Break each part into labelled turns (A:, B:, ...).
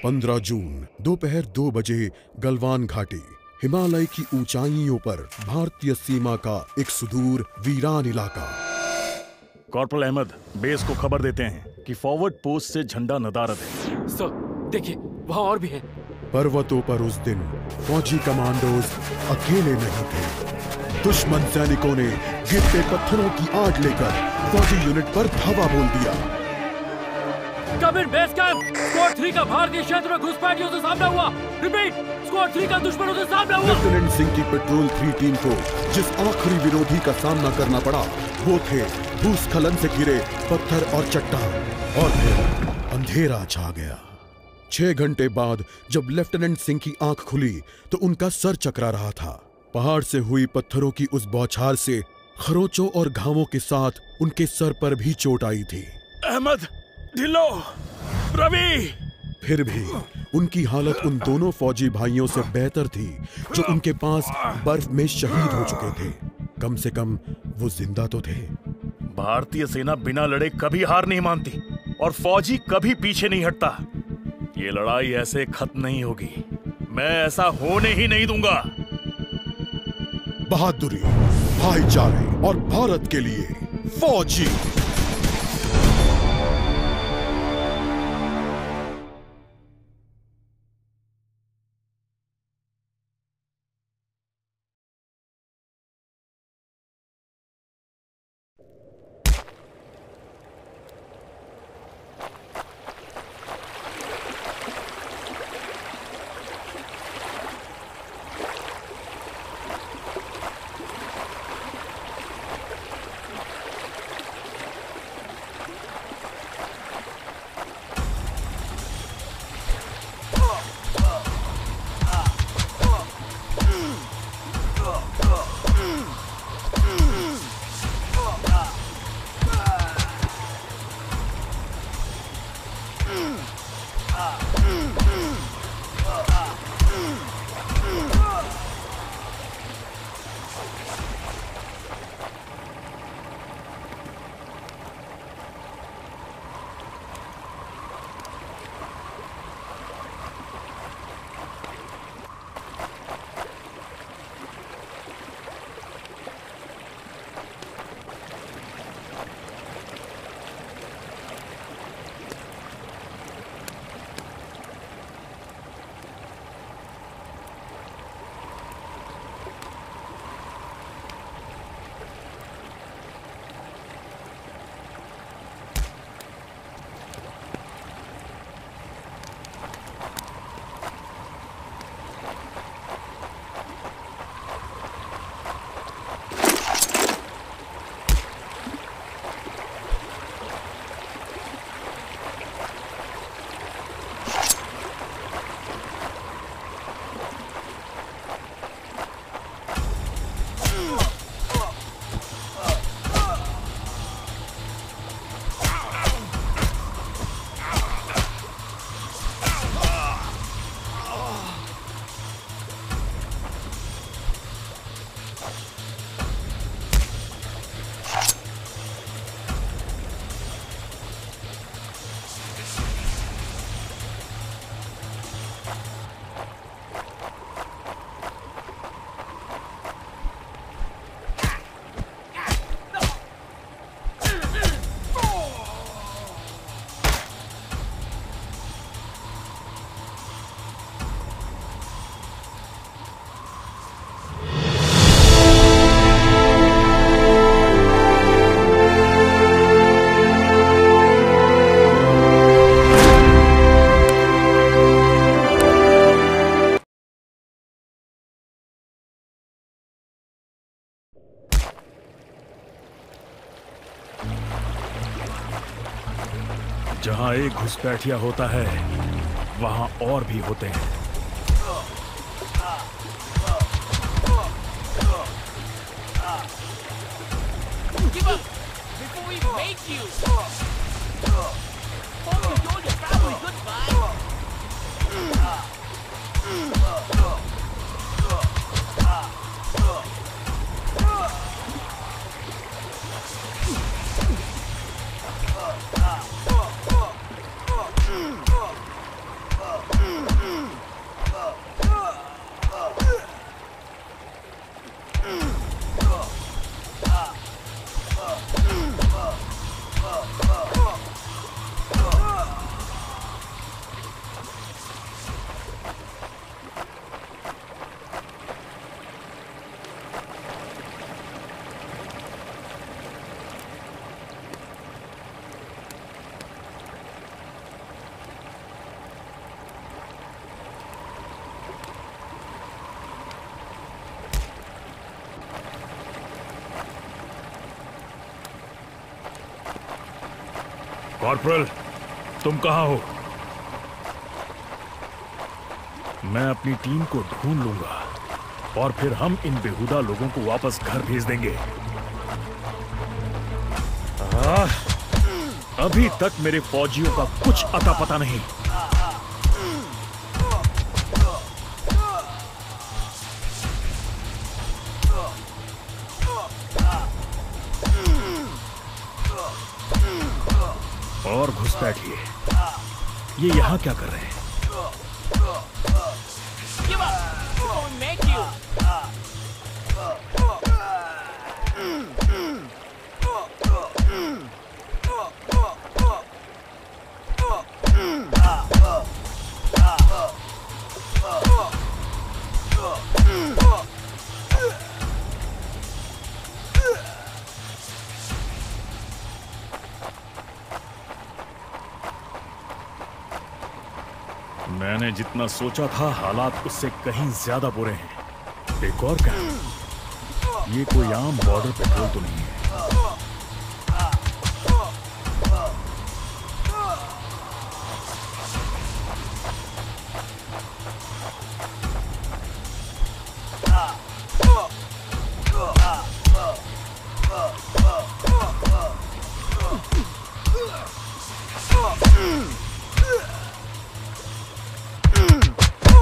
A: 15 जून दोपहर 2 बजे गलवान घाटी, हिमालय की ऊंचाइयों पर भारतीय सीमा का एक सुदूर वीरान इलाका।
B: कॉर्पोरल अहमद, बेस को खबर देते हैं कि फॉरवर्ड पोस्ट से झंडा नदारद है।
C: सर, देखिए वहाँ और भी हैं।
A: पर्वतों पर उस दिन फौजी कमांडोज अकेले नहीं थे। दुश्मन सैनिकों ने गिरते पत्थरों की आग लेकर फौजी यूनिट पर धावा बोल दिया।
C: कम इन बेस कैंप, स्क्वाड 3 का भारतीय क्षेत्र में घुसपैठियों से सामना हुआ। रिपीट, स्क्वाड 3 का दुश्मनों से सामना हुआ।
A: लेफ्टिनेंट सिंह की पेट्रोल 3 टीम को जिस आखिरी विरोधी का सामना करना पड़ा वो थे भूस्खलन से घिरे पत्थर और चट्टान। और फिर अंधेरा छा गया। 6 घंटे बाद जब लेफ्टिनेंट सिंह की आंख खुली तो उनका सर चकरा रहा था। पहाड़ से हुई पत्थरों की उस बौछार से खरोंचों और घावों के साथ उनके सर पर भी चोट आई थी।
B: अहमद, ढिल्लो, रवि।
A: फिर भी उनकी हालत उन दोनों फौजी भाइयों से बेहतर थी जो उनके पास बर्फ में शहीद हो चुके थे। कम से कम वो जिंदा तो थे।
B: भारतीय सेना बिना लड़े कभी हार नहीं मानती और फौजी कभी पीछे नहीं हटता। ये लड़ाई ऐसे खत्म नहीं होगी। मैं ऐसा होने ही नहीं दूंगा।
A: बहादुरी, भाईचारे और भारत के लिए फौजी।
B: जहां एक घुसपैठिया होता है वहां और भी होते हैं।
C: Give up before we make you. Hope you told your family goodbye.
B: Corporal, तुम कहां हो? मैं अपनी टीम को ढूंढ लूंगा और फिर हम इन बेहुदा लोगों को वापस घर भेज देंगे। अभी तक मेरे फौजियों का कुछ अता पता नहीं। और घुसपैठिए, ये यहां क्या कर रहे हैं? मैंने जितना सोचा था हालात उससे कहीं ज्यादा बुरे हैं। एक और क्या? ये कोई आम बॉर्डर पेट्रोल तो नहीं है।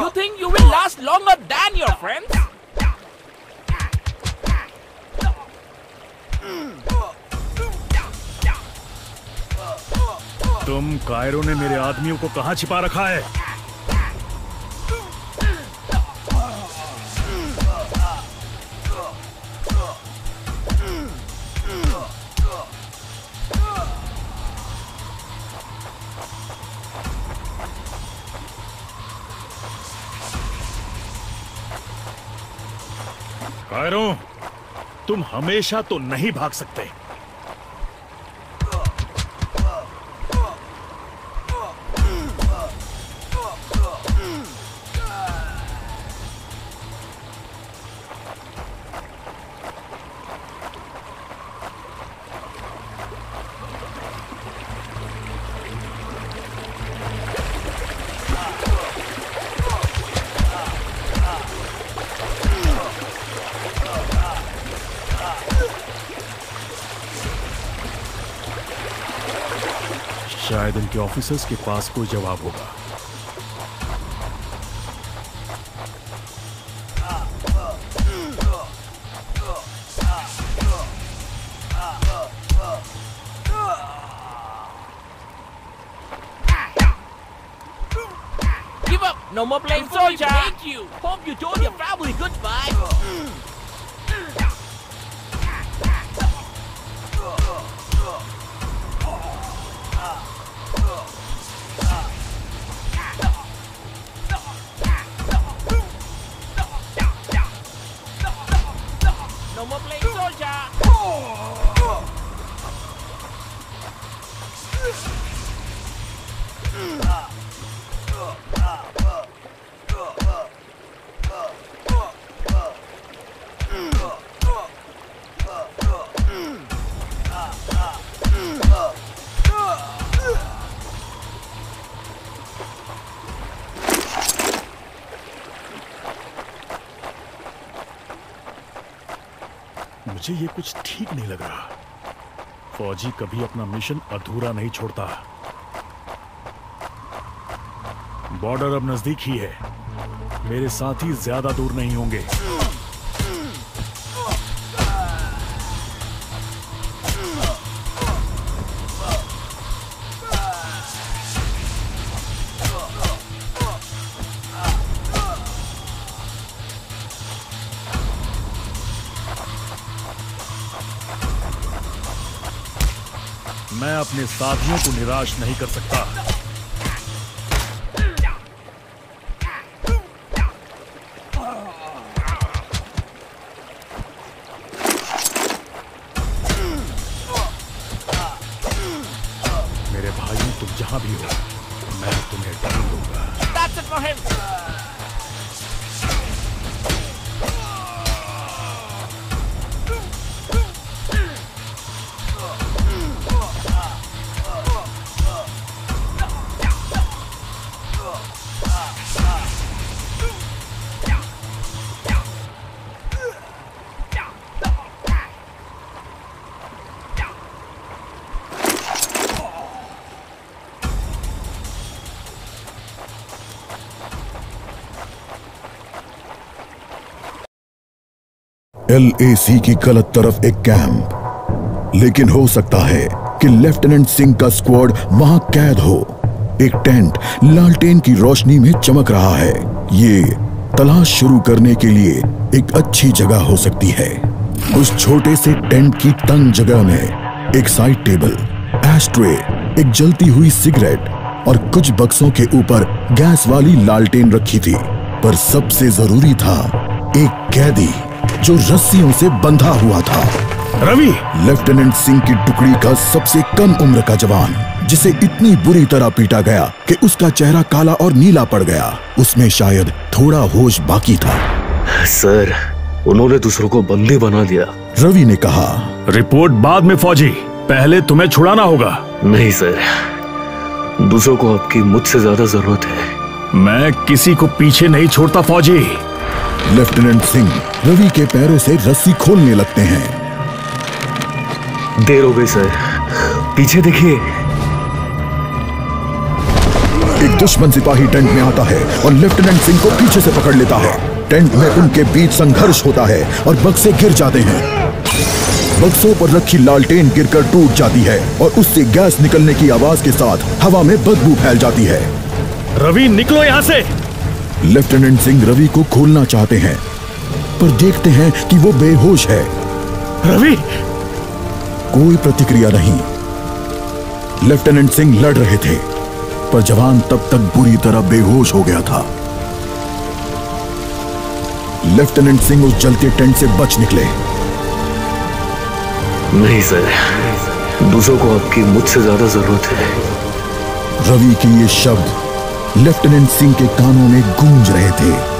D: You think you will last longer than your friends?
B: तुम कायरो ने मेरे आदमियों को कहां छिपा रखा है? कायरो, तुम हमेशा तो नहीं भाग सकते। शायद इनके ऑफिसर्स के पास कोई जवाब होगा।
D: Give up! No more playing soldier! Thank you! Hope you told your family goodbye! No more playing soldier!
B: मुझे ये कुछ ठीक नहीं लग रहा। फौजी कभी अपना मिशन अधूरा नहीं छोड़ता। बॉर्डर अब नजदीक ही है। मेरे साथी ज्यादा दूर नहीं होंगे। मैं अपने साथियों को निराश नहीं कर सकता। मेरे भाइयों, तुम जहां भी हो, मैं तुम्हें ढूंढ लूंगा।
D: That's it for him!
A: LAC की गलत तरफ एक कैंप, लेकिन हो सकता है कि लेफ्टिनेंट सिंह का स्क्वाड वहां कैद हो। एक टेंट लालटेन की रोशनी में चमक रहा है। ये तलाश शुरू करने के लिए एक अच्छी जगह हो सकती है। उस छोटे से टेंट की तंग जगह में एक साइड टेबल, एस्ट्रे, एक जलती हुई सिगरेट और कुछ बक्सों के ऊपर गैस वाली लालटेन रखी थी। पर सबसे जरूरी था एक कैदी जो रस्सियों से बंधा हुआ था।
B: रवि,
A: लेफ्टिनेंट सिंह की टुकड़ी का सबसे कम उम्र का जवान, जिसे इतनी बुरी तरह पीटा गया कि उसका चेहरा काला और नीला पड़ गया। उसमें शायद थोड़ा होश बाकी था।
E: सर, उन्होंने दूसरों को बंदी बना दिया।
A: रवि ने कहा।
B: रिपोर्ट बाद में फौजी, पहले तुम्हें छुड़ाना होगा।
E: नहीं सर, दूसरों को आपकी मुझसे ज्यादा जरूरत है।
B: मैं किसी को पीछे नहीं छोड़ता फौजी।
A: लेफ्टिनेंट सिंह रवि के पैरों से रस्सी खोलने लगते हैं।
E: देर हो गई सर, पीछे देखिए।
A: एक दुश्मन सिपाही टेंट में आता है और लेफ्टिनेंट सिंह को पीछे से पकड़ लेता है। टेंट में उनके बीच संघर्ष होता है और बक्से गिर जाते हैं। बक्सों पर रखी लालटेन गिरकर टूट जाती है और उससे गैस निकलने की आवाज के साथ हवा में बदबू फैल जाती है।
B: रवि, निकलो यहाँ से।
A: लेफ्टिनेंट सिंह रवि को खोलना चाहते हैं, पर देखते हैं कि वो बेहोश है।
B: रवि!
A: कोई प्रतिक्रिया नहीं। लेफ्टिनेंट सिंह लड़ रहे थे, पर जवान तब तक बुरी तरह बेहोश हो गया था। लेफ्टिनेंट सिंह उस जलते टेंट से बच निकले।
E: नहीं सर, दूसरों को आपकी मुझसे ज्यादा जरूरत है।
A: रवि के ये शब्द लेफ्टिनेंट सिंह के कानों में गूंज रहे थे।